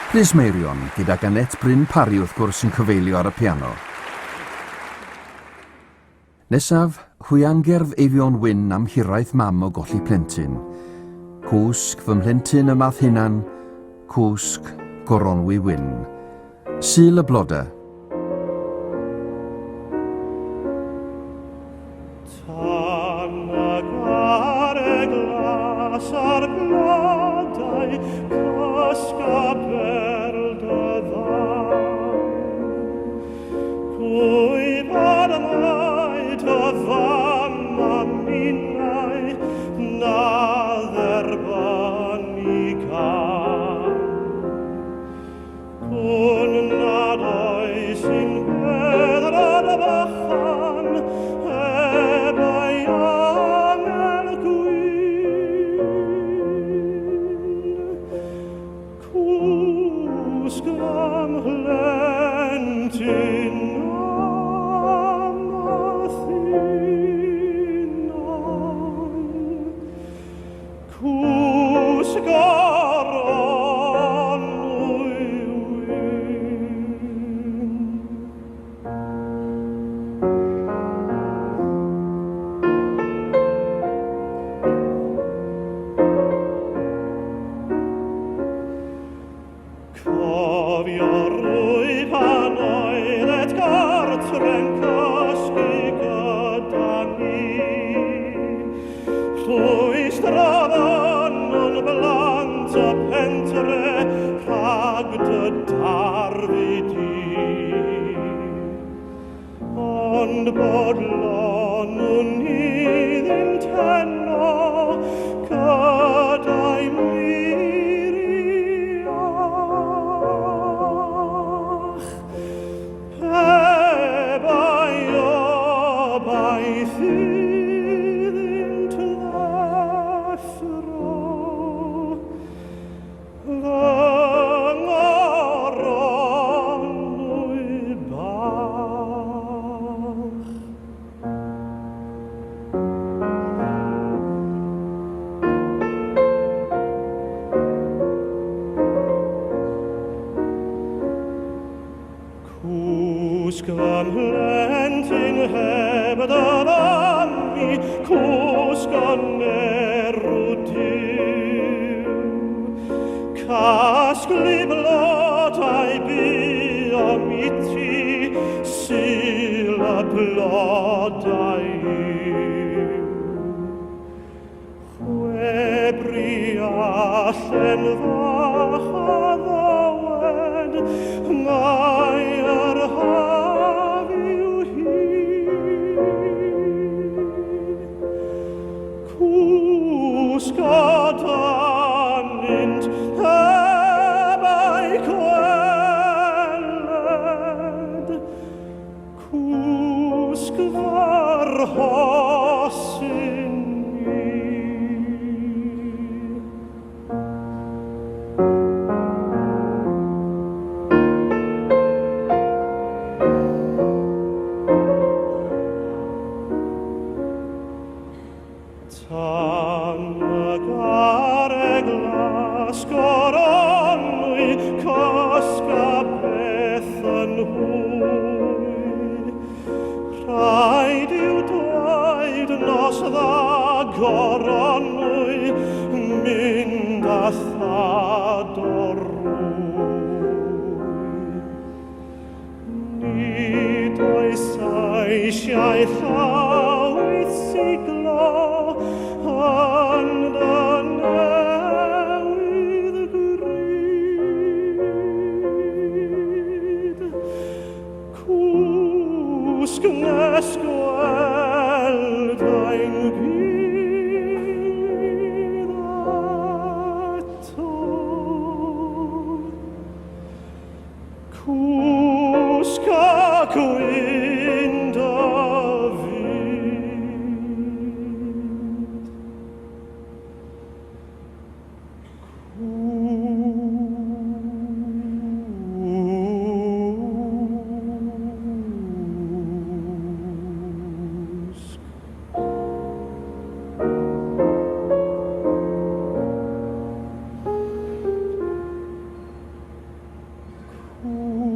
Plismeirion gyda Annette BRYN PARRI wrth gwrs yn cyfeilio ar y piano. Nesaf, hwiangerdd eifion wyn am hiraeth mam o golli plentyn. Cwsg fy mhlentyn y math hunan, cwsg goronwy wyn. Syl y Blodau. Cofio rwyfan oedd gartren cysgu gyda ni. Llwystrafan yn blant y pentre rhag dy darfu di. Ond bodlon nhw'n iddyn tenno gyda'i Casglu blodau bu am I ti, syl y blodau yw. Chwebri allan fach a ddywed, mae'r haf yw hi. Cwsg a danynt Nos Da Annette, mynd a thad o rwy. Nid oes eisiau llawyd siglo, ond y newydd gryd. Cwsg nes gweld ein bydd ato. Cwsg ac wynd a fynd. cwsg